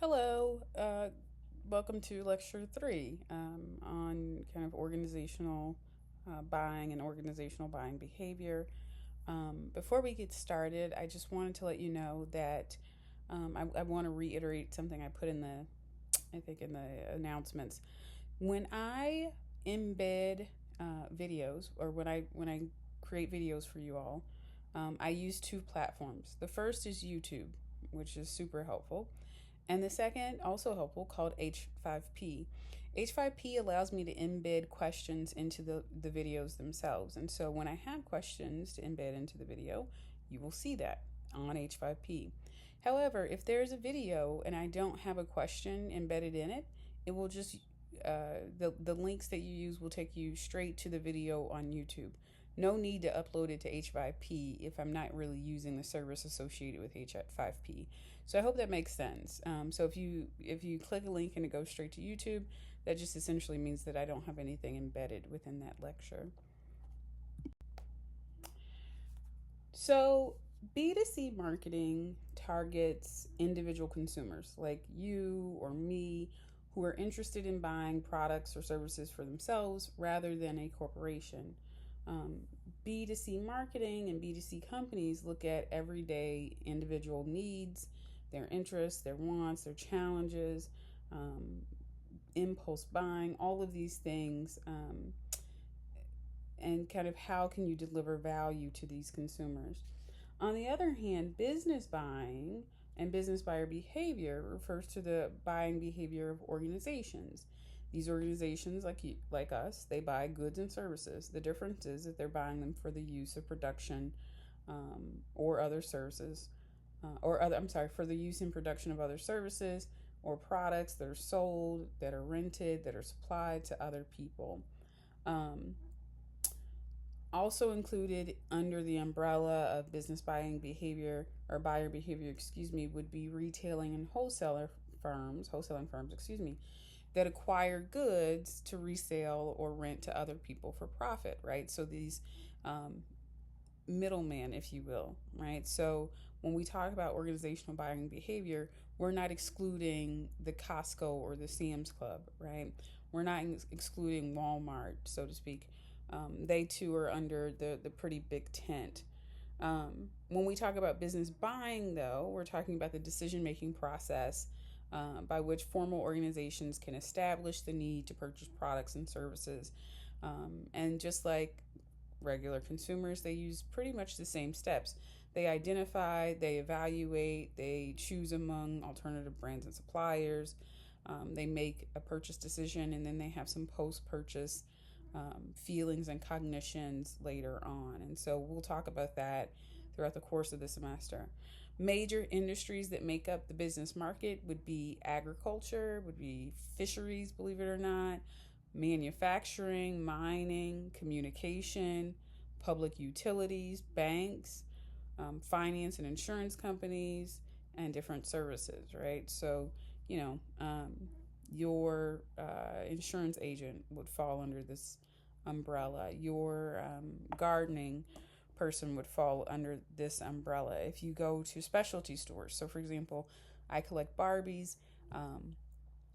Hello, welcome to lecture three on kind of organizational buying and organizational buying behavior. Before we get started, I just wanted to let you know that I want to reiterate something I put in I think in the announcements. When I embed videos, or when I create videos for you all, I use two platforms. The first is YouTube, which is super helpful. And the second, also helpful, called H5P. H5P allows me to embed questions into the videos themselves. And so when I have questions to embed into the video, you will see that on H5P. However, if there's a video and I don't have a question embedded in it, it will just the links that you use will take you straight to the video on YouTube. No need to upload it to H5P if I'm not really using the service associated with H5P. So I hope that makes sense. So if you click a link and it goes straight to YouTube, that just essentially means that I don't have anything embedded within that lecture. So B2C marketing targets individual consumers like you or me who are interested in buying products or services for themselves rather than a corporation. Um, B2C marketing and B2C companies look at everyday individual needs, their interests, their wants, their challenges, um, impulse buying, all of these things, and kind of how can you deliver value to these consumers. On the other hand, business buying and business buyer behavior refers to the buying behavior of organizations. These organizations, like us, they buy goods and services. The difference is that they're buying them for the use of production or other services, for the use in production of other services or products that are sold, that are rented, that are supplied to other people. Um, Also included under the umbrella of business buying behavior or buyer behavior, would be retailing and wholesaling firms, that acquire goods to resell or rent to other people for profit, right? So these um, middleman, if you will, right? So when we talk about organizational buying behavior, we're not excluding the Costco or the Sam's Club, right? We're not excluding Walmart, so to speak. They too are under the pretty big tent. When we talk about business buying, though, we're talking about the decision making process by which formal organizations can establish the need to purchase products and services. And just like regular consumers, they use pretty much the same steps. They identify, they evaluate, they choose among alternative brands and suppliers. They make a purchase decision, and then they have some post purchase feelings and cognitions later on. And so we'll talk about that throughout the course of the semester. Major industries that make up the business market would be agriculture, would be fisheries, believe it or not, manufacturing, mining, communication, public utilities, banks, finance and insurance companies, and different services, right? So, you know, your insurance agent would fall under this umbrella. Your gardening person would fall under this umbrella. If you go to specialty stores, so for example, I collect Barbies.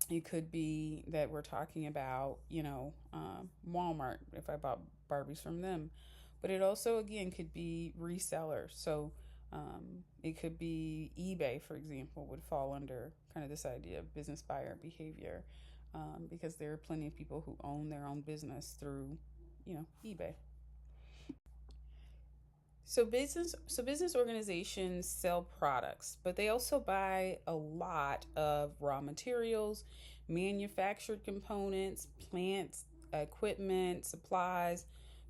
It could be that we're talking about, Walmart, if I bought Barbies from them. But it also, again, could be resellers. So it could be eBay, for example, would fall under kind of this idea of business buyer behavior, because there are plenty of people who own their own business through, eBay. So business organizations sell products, but they also buy a lot of raw materials, manufactured components, plants, equipment, supplies,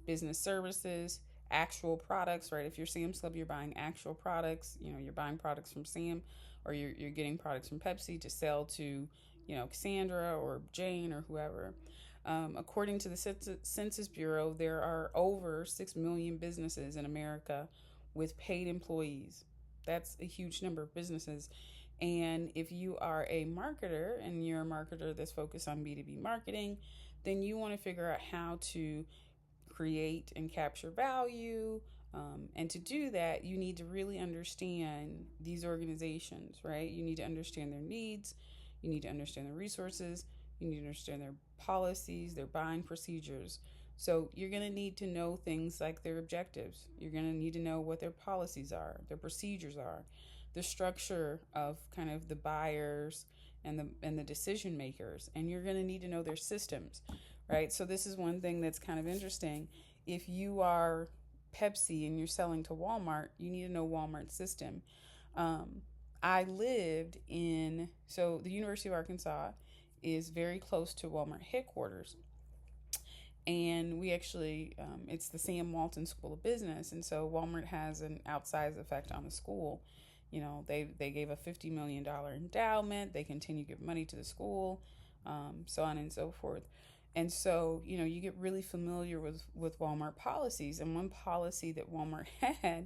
business services, actual products, right? If you're Sam's Club, you're buying actual products, you're buying products from Sam, or you're getting products from Pepsi to sell to, Cassandra or Jane or whoever. According to the Census Bureau, there are over 6 million businesses in America with paid employees. That's a huge number of businesses. And if you are a marketer and you're a marketer that's focused on B2B marketing, then you want to figure out how to create and capture value, And to do that, you need to really understand these organizations, right? You need to understand their needs, you need to understand their resources, you need to understand their policies, their buying procedures. So you're going to need to know things like their objectives. You're going to need to know what their policies are, their procedures are, the structure of kind of the buyers and the decision makers, and you're going to need to know their systems, right? So this is one thing that's kind of interesting. If you are Pepsi and you're selling to Walmart, you need to know Walmart's system. Um, I lived in, so the University of Arkansas is very close to Walmart headquarters. And we actually, it's the Sam Walton School of Business. And so Walmart has an outsized effect on the school. You know, they gave a $50 million endowment, they continue to give money to the school, so on and so forth. And so, you know, you get really familiar with Walmart policies. And one policy that Walmart had,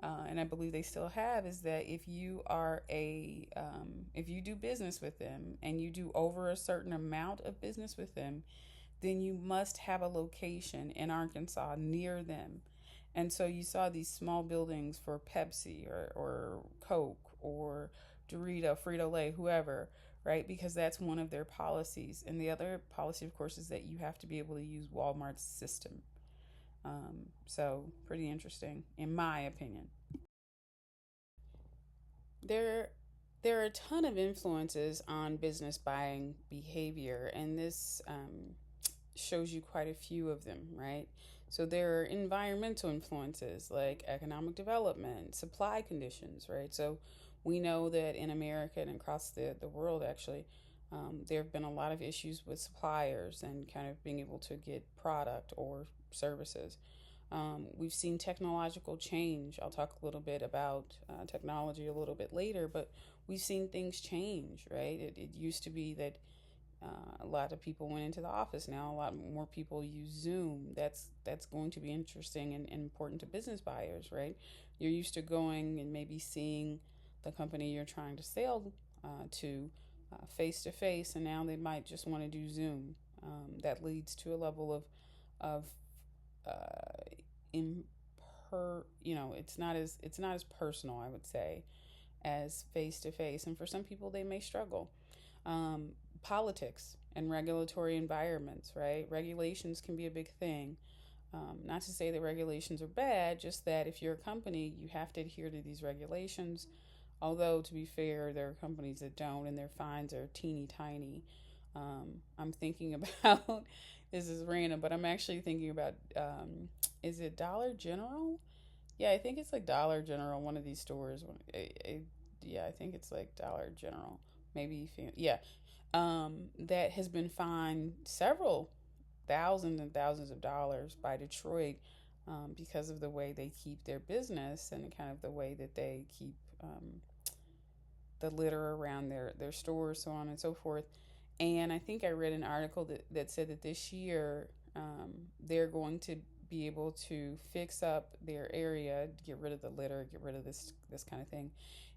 and I believe they still have, is that if you do business with them and you do over a certain amount of business with them, then you must have a location in Arkansas near them. And so you saw these small buildings for Pepsi or Coke or Dorito, Frito Lay, whoever, right? Because that's one of their policies. And the other policy, of course, is that you have to be able to use Walmart's system. So pretty interesting, in my opinion. There, there are a ton of influences on business buying behavior, and this shows you quite a few of them, right? So there are environmental influences like economic development, supply conditions, right? So we know that in America and across the world, actually, there have been a lot of issues with suppliers and kind of being able to get product or services. We've seen technological change. I'll talk a little bit about technology a little bit later, but we've seen things change, right? It used to be that a lot of people went into the office. Now a lot more people use Zoom. That's going to be interesting and important to business buyers, right? You're used to going and maybe seeing the company you're trying to sell to face to face, and now they might just want to do Zoom. That leads to a level of it's not as personal, I would say, as face to face, and for some people they may struggle. um, Politics and regulatory environments, right? Regulations can be a big thing. Not to say that regulations are bad, just that if you're a company, you have to adhere to these regulations. Although, to be fair, there are companies that don't, and their fines are teeny tiny. I'm thinking about this is random, but I'm actually thinking about is it Dollar General? Yeah, I think it's like Dollar General, one of these stores. Yeah, I think it's like Dollar General. Maybe, yeah, that has been fined several thousands and thousands of dollars by Detroit, because of the way they keep their business and kind of the way that they keep the litter around their stores, so on and so forth. And I think I read an article that said that this year they're going to be able to fix up their area, get rid of the litter, get rid of this kind of thing,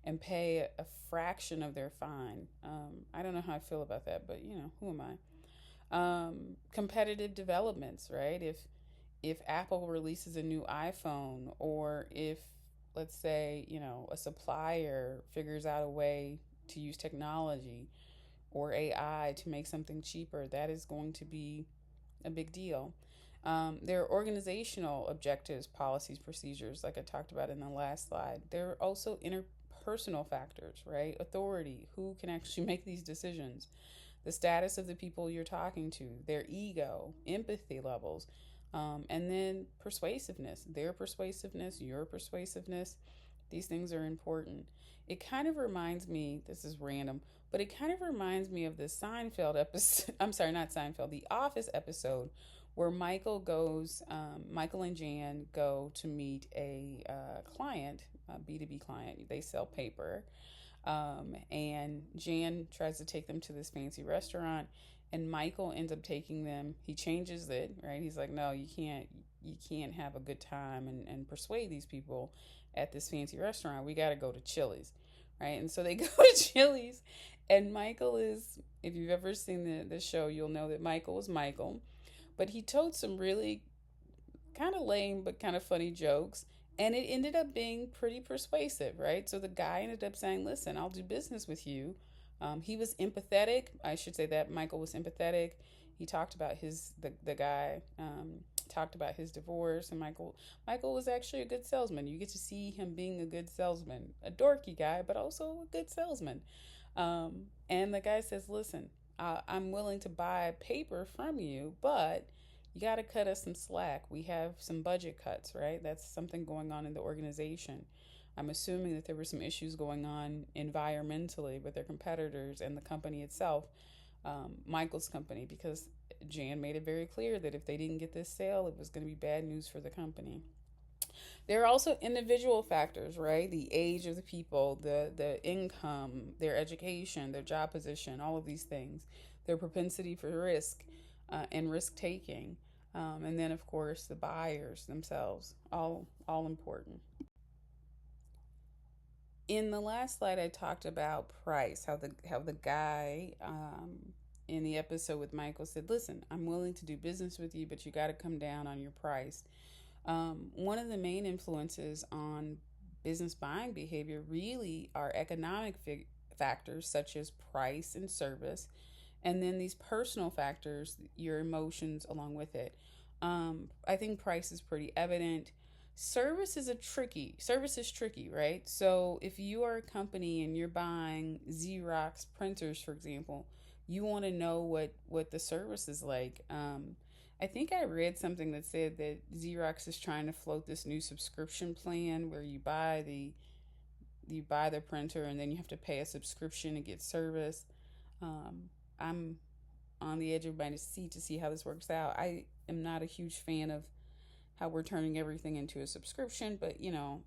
and pay a fraction of their fine. I don't know how I feel about that, but you know, who am I? Competitive developments, right? If Apple releases a new iPhone, or if, let's say, you know, a supplier figures out a way to use technology or AI to make something cheaper, that is going to be a big deal. There are organizational objectives, policies, procedures, like I talked about in the last slide. There are also interpersonal factors, right? Authority, who can actually make these decisions, the status of the people you're talking to, their ego, empathy levels, and then persuasiveness, their persuasiveness, your persuasiveness. These things are important. It kind of reminds me, this is random, but it kind of reminds me of the Seinfeld episode. I'm sorry, not Seinfeld, the Office episode where Michael and Jan go to meet a client, a B2B client. They sell paper. And Jan tries to take them to this fancy restaurant, and Michael ends up taking them. He changes it, right? He's like, no, you can't have a good time and persuade these people at this fancy restaurant. We got to go to Chili's, right? And so they go to Chili's, and Michael is, if you've ever seen the show, you'll know that Michael was Michael, but he told some really kind of lame but kind of funny jokes. And it ended up being pretty persuasive, right? So the guy ended up saying, listen, I'll do business with you. He was empathetic. I should say that Michael was empathetic. He talked about the guy talked about his divorce, and Michael was actually a good salesman. You get to see him being a good salesman, a dorky guy, but also a good salesman. And the guy says, listen, I'm willing to buy paper from you, but you got to cut us some slack. We have some budget cuts, right? That's something going on in the organization. I'm assuming that there were some issues going on environmentally with their competitors and the company itself, Michael's company, because Jan made it very clear that if they didn't get this sale, it was going to be bad news for the company. There are also individual factors, right? The age of the people, the income, their education, their job position, all of these things, their propensity for risk and risk taking, and then of course the buyers themselves, all important. In the last slide, I talked about price, how the guy in the episode with Michael said, "Listen, I'm willing to do business with you, but you got to come down on your price." One of the main influences on business buying behavior really are economic factors such as price and service, and then these personal factors, your emotions along with it. I think price is pretty evident. Service is tricky, right? So if you are a company and you're buying Xerox printers, for example, you want to know what the service is like. I think I read something that said that Xerox is trying to float this new subscription plan where you buy the printer and then you have to pay a subscription to get service. I'm on the edge of my seat to see how this works out. I am not a huge fan of how we're turning everything into a subscription, but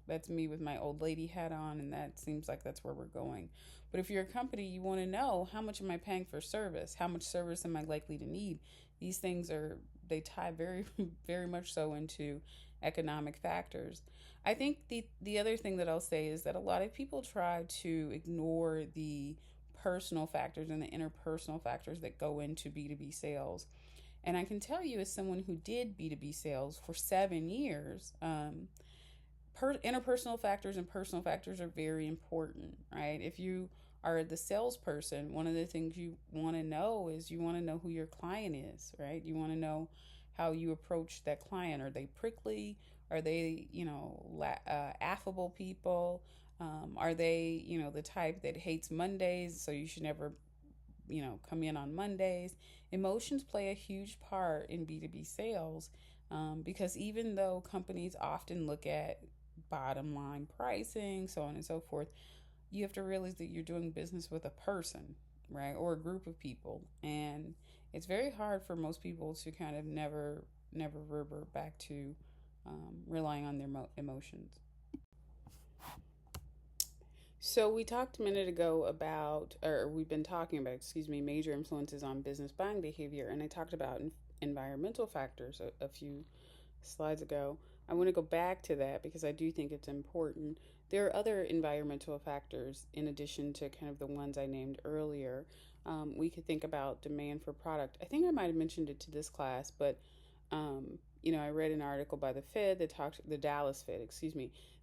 that's me with my old lady hat on, and that seems like that's where we're going. But if you're a company, you want to know, how much am I paying for service? How much service am I likely to need? These things they tie very, very much so into economic factors. I think the other thing that I'll say is that a lot of people try to ignore the personal factors and the interpersonal factors that go into B2B sales. And I can tell you, as someone who did B2B sales for 7 years, interpersonal factors and personal factors are very important, right? If you are the salesperson, one of the things you want to know is you want to know who your client is, right? You want to know how you approach that client. Are they prickly? Are they, affable people? Are they, the type that hates Mondays, so you should never come in on Mondays? Emotions play a huge part in B2B sales, because even though companies often look at bottom line pricing, so on and so forth, you have to realize that you're doing business with a person, right? Or a group of people. And it's very hard for most people to kind of never revert back to relying on their emotions. So we talked a minute ago about, or we've been talking about, major influences on business buying behavior, and I talked about environmental factors a few slides ago. I want to go back to that because I do think it's important. There are other environmental factors in addition to kind of the ones I named earlier. We could think about demand for product. I think I might have mentioned it to this class, but I read an article by the Dallas Fed,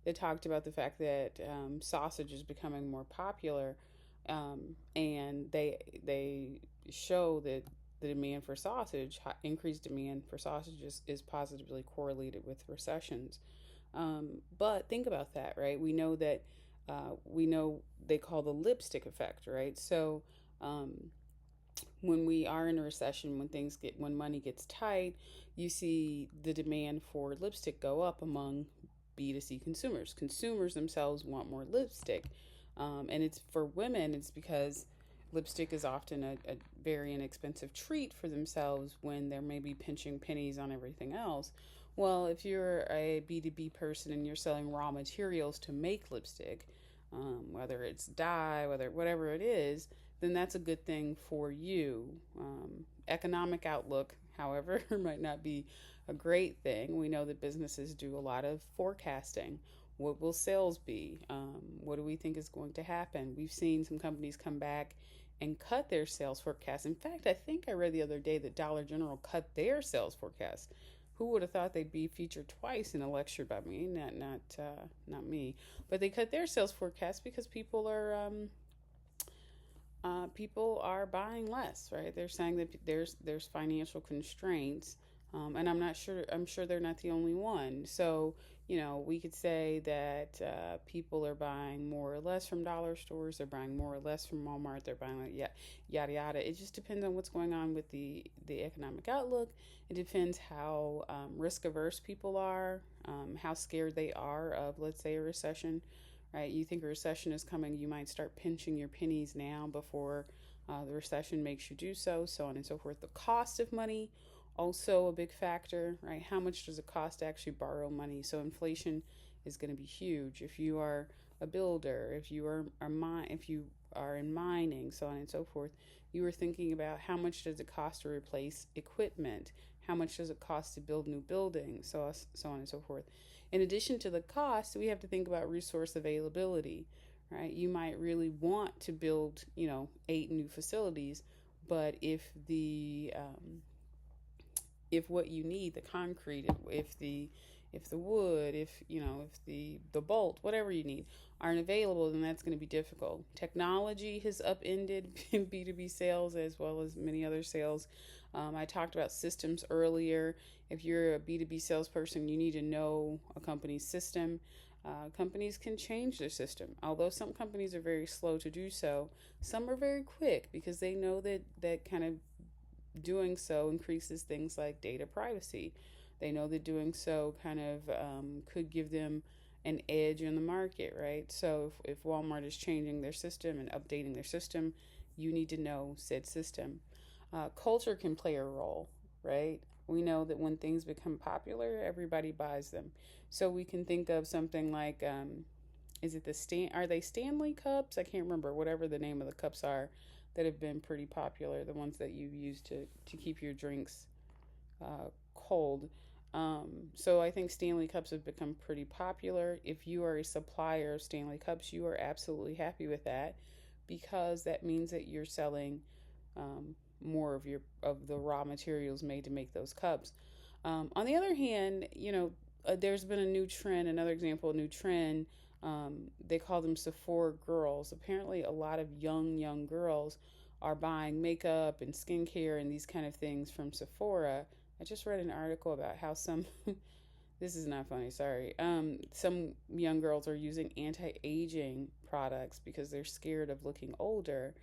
that talked about the fact that sausage is becoming more popular, and they show that the demand for increased demand for sausages is positively correlated with recessions. But think about that, right? We know they call the lipstick effect, right? So when we are in a recession, when money gets tight, you see the demand for lipstick go up among B2C consumers. Consumers themselves want more lipstick. And it's for women, it's because lipstick is often a very inexpensive treat for themselves when they're maybe pinching pennies on everything else. Well, if you're a B2B person and you're selling raw materials to make lipstick, whether it's dye, whatever it is, then that's a good thing for you. Economic outlook, however, might not be a great thing. We know that businesses do a lot of forecasting. What will sales be? What do we think is going to happen? We've seen some companies come back and cut their sales forecast. In fact, I think I read the other day that Dollar General cut their sales forecast. Who would have thought they'd be featured twice in a lecture by me? Not me. But they cut their sales forecast because people are buying less, right? They're saying that there's financial constraints, and I'm not sure. I'm sure they're not the only one. So we could say that people are buying more or less from dollar stores. They're buying more or less from Walmart. They're buying like yada yada. It just depends on what's going on with the economic outlook. It depends how risk averse people are, how scared they are of, let's say, a recession. Right? You think a recession is coming, you might start pinching your pennies now before the recession makes you do so, so on and so forth. The cost of money, also a big factor, right? How much does it cost to actually borrow money? So inflation is going to be huge. If you are a builder, if you if you are in mining, so on and so forth, you are thinking about how much does it cost to replace equipment, how much does it cost to build new buildings, so on and so forth. In addition to the cost, we have to think about resource availability, right? You might really want to build, 8 new facilities, but if what you need, the concrete, if the wood, if the bolt, whatever you need, aren't available, then that's going to be difficult. Technology has upended B2B sales as well as many other sales. I talked about systems earlier. If you're a B2B salesperson, you need to know a company's system. Companies can change their system. Although some companies are very slow to do so, some are very quick because they know that kind of doing so increases things like data privacy. They know that doing so kind of could give them an edge in the market, right? So if Walmart is changing their system and updating their system, you need to know said system. Culture can play a role, right? We know that when things become popular, everybody buys them. So we can think of something like, is it are they Stanley cups? I can't remember, whatever the name of the cups are that have been pretty popular, the ones that you use to keep your drinks cold. So I think Stanley cups have become pretty popular. If you are a supplier of Stanley cups, you are absolutely happy with that because that means that you're selling more of the raw materials made to make those cups. On the other hand, there's been a new trend. Another example, a new trend. They call them Sephora girls. Apparently, a lot of young girls are buying makeup and skincare and these kind of things from Sephora. I just read an article about how some this is not funny, sorry. Some young girls are using anti-aging products because they're scared of looking older.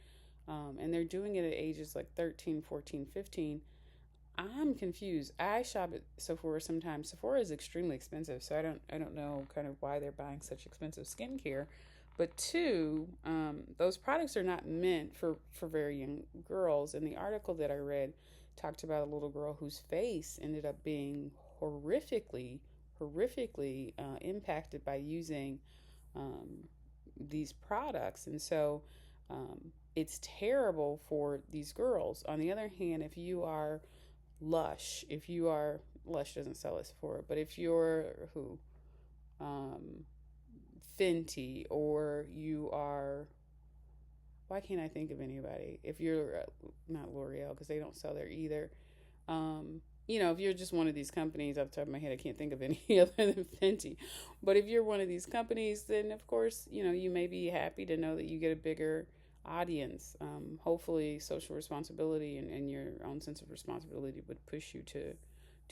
And they're doing it at ages like 13, 14, 15. I'm confused. I shop at Sephora sometimes. Sephora is extremely expensive, so I don't know kind of why they're buying such expensive skincare. But two, those products are not meant for very young girls. And the article that I read talked about a little girl whose face ended up being horrifically impacted by using these products. And so it's terrible for these girls. On the other hand, if you are Lush doesn't sell at Sephora, but if you're Fenty, or you are, why can't I think of anybody? If you're not L'Oreal, because they don't sell there either. If you're just one of these companies, off the top of my head, I can't think of any other than Fenty. But if you're one of these companies, then of course, you may be happy to know that you get a bigger audience. Hopefully social responsibility and your own sense of responsibility would push you to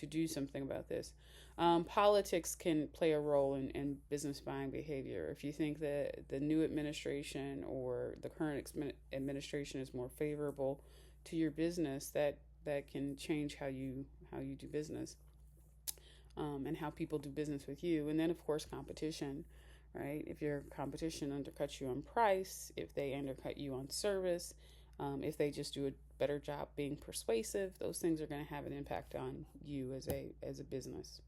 do something about this. Politics can play a role in business buying behavior. If you think that the new administration or the current administration is more favorable to your business, that can change how you do business, and how people do business with you. And then of course competition, right? If your competition undercuts you on price, if they undercut you on service, if they just do a better job being persuasive, those things are going to have an impact on you as a business.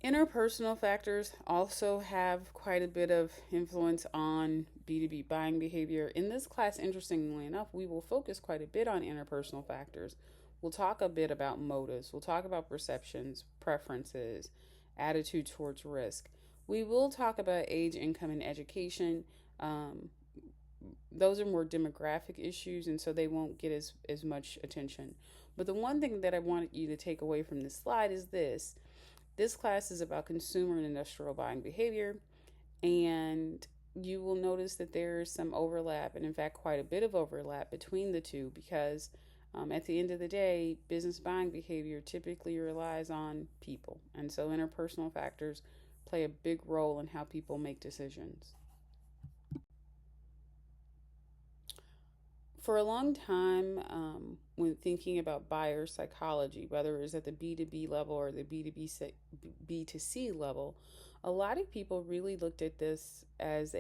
Interpersonal factors also have quite a bit of influence on B2B buying behavior. In this class, interestingly enough, we will focus quite a bit on interpersonal factors. We'll talk a bit about motives. We'll talk about perceptions, preferences, attitude towards risk. We will talk about age, income, and education. Those are more demographic issues, and so they won't get as much attention. But the one thing that I wanted you to take away from this slide is this. This class is about consumer and industrial buying behavior, and you will notice that there is some overlap, and in fact, quite a bit of overlap between the two because at the end of the day, business buying behavior typically relies on people, and so interpersonal factors play a big role in how people make decisions. For a long time, when thinking about buyer psychology, whether it was at the B2B level or the B2C level, a lot of people really looked at this as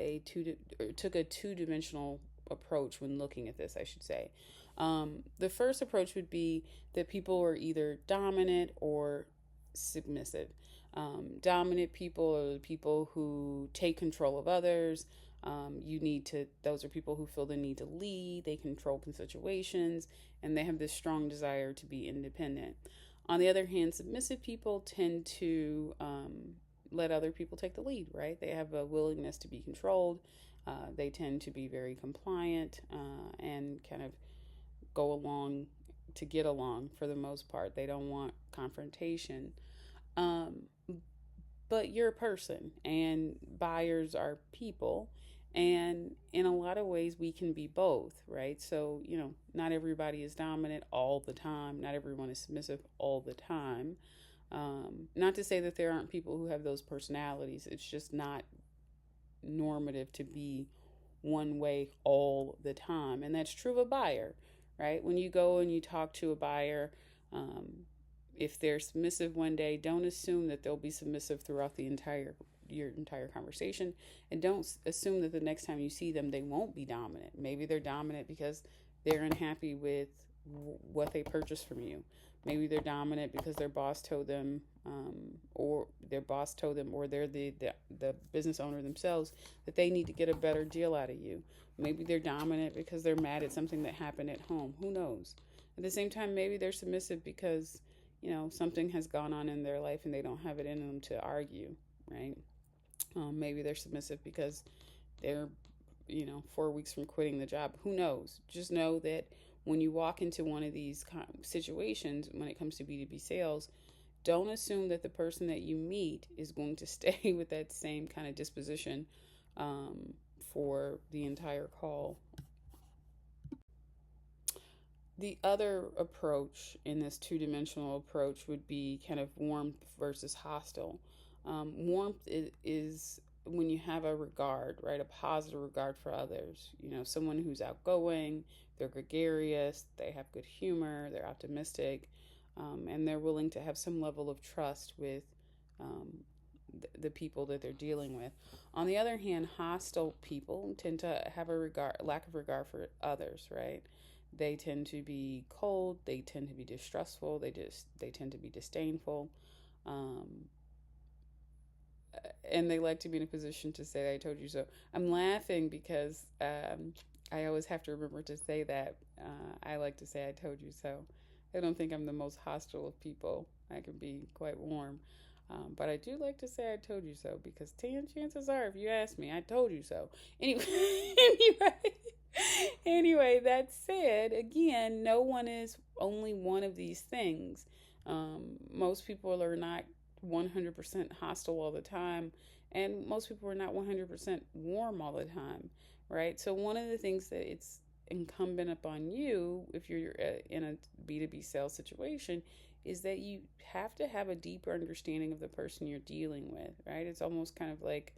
took a two-dimensional approach when looking at this, I should say. The first approach would be that people are either dominant or submissive. Dominant people are the people who take control of others. Those are people who feel the need to lead, they control situations, and they have this strong desire to be independent. On the other hand, submissive people tend to let other people take the lead, right? They have a willingness to be controlled. They tend to be very compliant and kind of go along to get along for the most part. They don't want confrontation. Um, but you're a person, and buyers are people. And in a lot of ways, we can be both, right? So, not everybody is dominant all the time, not everyone is submissive all the time. Not to say that there aren't people who have those personalities, it's just not normative to be one way all the time. And that's true of a buyer, right? When you go and you talk to a buyer, if they're submissive one day, don't assume that they'll be submissive throughout your entire conversation, and don't assume that the next time you see them they won't be dominant. Maybe they're dominant because they're unhappy with what they purchased from you. Maybe they're dominant because their boss told them, or they're the business owner themselves, that they need to get a better deal out of you. Maybe they're dominant because they're mad at something that happened at home. Who knows? At the same time, maybe they're submissive because something has gone on in their life and they don't have it in them to argue, right? Maybe they're submissive because they're 4 weeks from quitting the job. Who knows? Just know that when you walk into one of these situations, when it comes to B2B sales, don't assume that the person that you meet is going to stay with that same kind of disposition for the entire call. The other approach in this two-dimensional approach would be kind of warmth versus hostile. Warmth is when you have a regard, right? A positive regard for others. Someone who's outgoing, they're gregarious, they have good humor, they're optimistic, and they're willing to have some level of trust with the people that they're dealing with. On the other hand, hostile people tend to have lack of regard for others, right? They tend to be cold, they tend to be distrustful, they tend to be disdainful. And they like to be in a position to say, I told you so. I'm laughing because I always have to remember to say that. I like to say, I told you so. I don't think I'm the most hostile of people. I can be quite warm. But I do like to say, I told you so, because chances are, if you ask me, I told you so. Anyway, that said, again, no one is only one of these things. Most people are not 100% hostile all the time, and most people are not 100% warm all the time, right? So one of the things that it's incumbent upon you, if you're in a B2B sales situation, is that you have to have a deeper understanding of the person you're dealing with, right? It's almost kind of like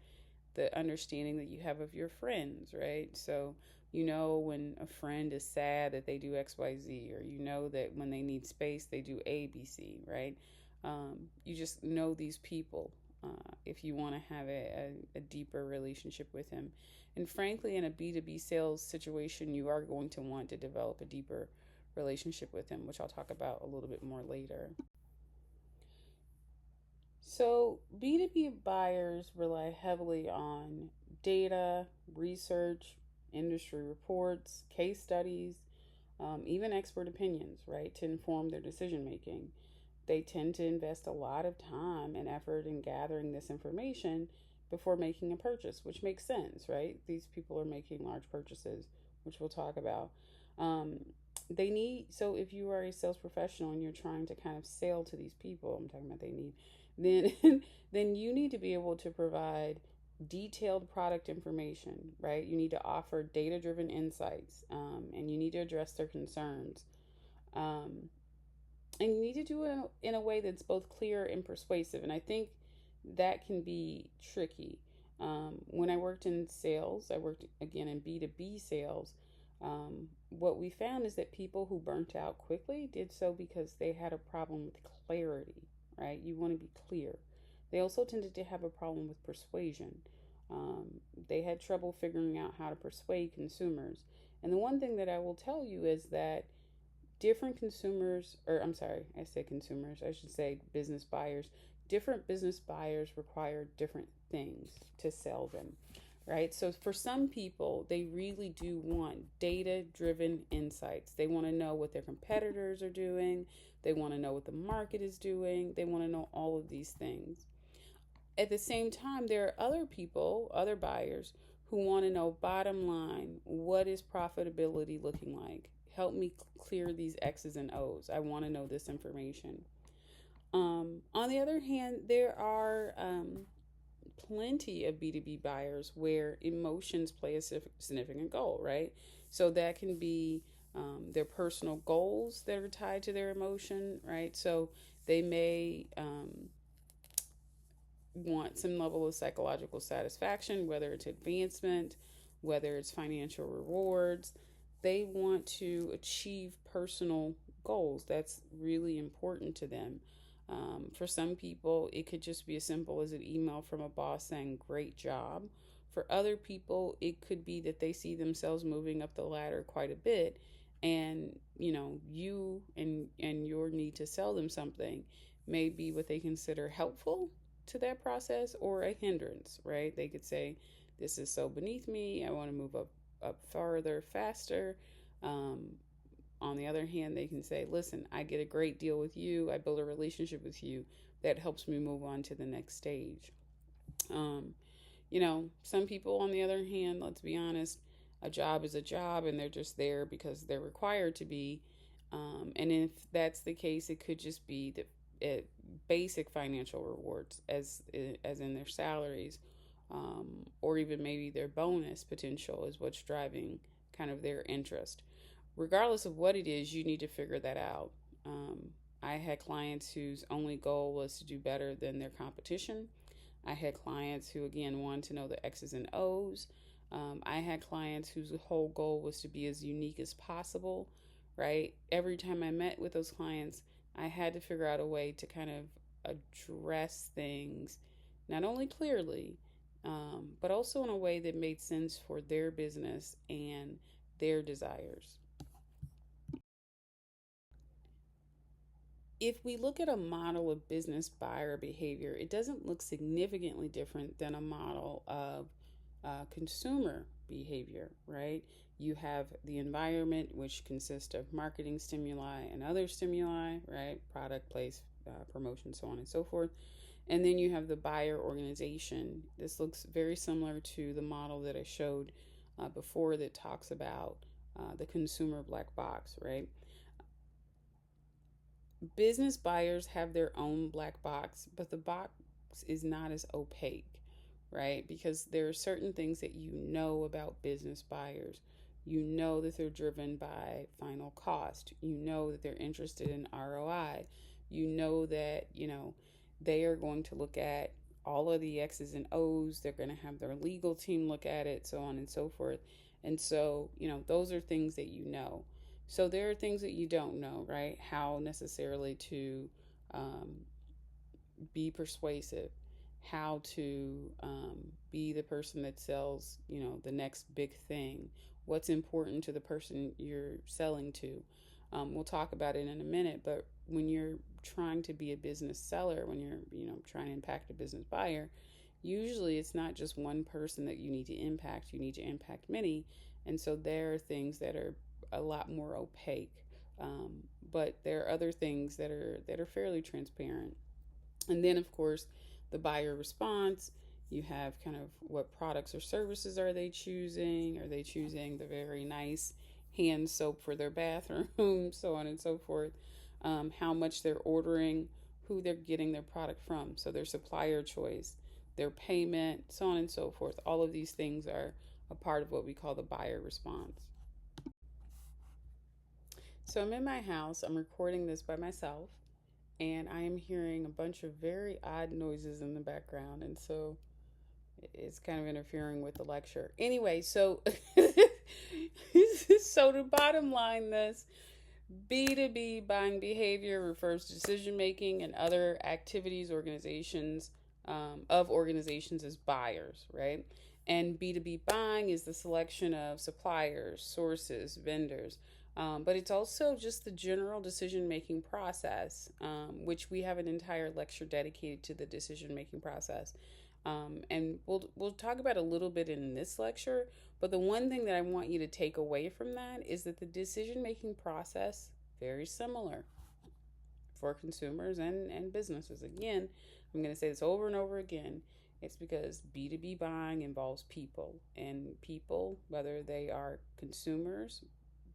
the understanding that you have of your friends, right? So when a friend is sad that they do XYZ, or that when they need space they do ABC, right? You just know these people if you want to have a deeper relationship with him. And frankly, in a B2B sales situation, you are going to want to develop a deeper relationship with him, which I'll talk about a little bit more later. So B2B buyers rely heavily on data, research, industry reports, case studies, even expert opinions, right, to inform their decision making. They tend to invest a lot of time and effort in gathering this information before making a purchase, which makes sense, right? These people are making large purchases, which we'll talk about. they need, so if you are a sales professional and you're trying to kind of sell to these people, I'm talking about they need, then then you need to be able to provide detailed product information, right? You need to offer data driven insights, and you need to address their concerns, um, and you need to do it in a way that's both clear and persuasive. And I think that can be tricky. When I worked in sales, I worked again in B2B sales. What we found is that people who burnt out quickly did so because they had a problem with clarity, right? You want to be clear. They also tended to have a problem with persuasion. They had trouble figuring out how to persuade consumers. And the one thing that I will tell you is that different consumers, or I'm sorry, I said consumers, I should say business buyers, different business buyers require different things to sell them, right? So for some people, they really do want data driven insights. They want to know what their competitors are doing, they want to know what the market is doing, they want to know all of these things. At the same time, there are other people, other buyers, who want to know bottom line, what is profitability looking like? Help me clear these X's and O's. I want to know this information. On the other hand, there are plenty of B2B buyers where emotions play a significant goal, right? So that can be their personal goals that are tied to their emotion, right? So they may want some level of psychological satisfaction, whether it's advancement, whether it's financial rewards. They want to achieve personal goals. That's really important to them. For some people, it could just be as simple as an email from a boss saying, "Great job." For other people, it could be that they see themselves moving up the ladder quite a bit, and you and your need to sell them something may be what they consider helpful to that process or a hindrance, right? They could say, "This is so beneath me. I want to move up farther, faster." Um, on the other hand, they can say, "Listen, I get a great deal with you. I build a relationship with you that helps me move on to the next stage." Um, some people, on the other hand, let's be honest, a job is a job and they're just there because they're required to be. And if that's the case, it could just be the basic financial rewards, as in their salaries, or even maybe their bonus potential is what's driving kind of their interest. Regardless of what it is, you need to figure that out. I had clients whose only goal was to do better than their competition. I had clients who, again, wanted to know the X's and O's. I had clients whose whole goal was to be as unique as possible, right? Every time I met with those clients, I had to figure out a way to kind of address things not only clearly, but also in a way that made sense for their business and their desires. If we look at a model of business buyer behavior, it doesn't look significantly different than a model of consumer behavior, right? You have the environment, which consists of marketing stimuli and other stimuli, right? Product, place, promotion, so on and so forth. And then you have the buyer organization. This looks very similar to the model that I showed before that talks about the consumer black box, right? Business buyers have their own black box, but the box is not as opaque, right? Because there are certain things that you know about business buyers. You know that they're driven by final cost. You know that they're interested in ROI. You know that, they are going to look at all of the X's and O's. They're going to have their legal team look at it, so on and so forth. And so, those are things that you know. So there are things that you don't know, right? How necessarily to um, be persuasive, how to be the person that sells, the next big thing, what's important to the person you're selling to. We'll talk about it in a minute, but when you're trying to be a business seller, when you're, trying to impact a business buyer, usually it's not just one person that you need to impact, you need to impact many. And so there are things that are a lot more opaque. But there are other things that are fairly transparent. And then, of course, the buyer response. You have kind of what products or services are they choosing? Are they choosing the very nice, hand soap for their bathroom, so on and so forth, how much they're ordering, who they're getting their product from, so their supplier choice, their payment, so on and so forth. All of these things are a part of what we call the buyer response. So I'm in my house, I'm recording this by myself, and I am hearing a bunch of very odd noises in the background, and so it's kind of interfering with the lecture. Anyway, so so to bottom line this, B2B buying behavior refers to decision making and other activities organizations as buyers, right? And B2B buying is the selection of suppliers, sources, vendors. But it's also just the general decision making process, which we have an entire lecture dedicated to the decision making process. And we'll talk about a little bit in this lecture, but the one thing that I want you to take away from that is that the decision making process very similar for consumers and businesses. Again, I'm going to say this over and over again. It's because B2B buying involves people, and people, whether they are consumers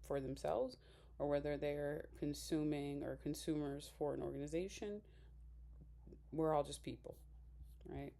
for themselves or whether they're consuming or consumers for an organization, we're all just people, right?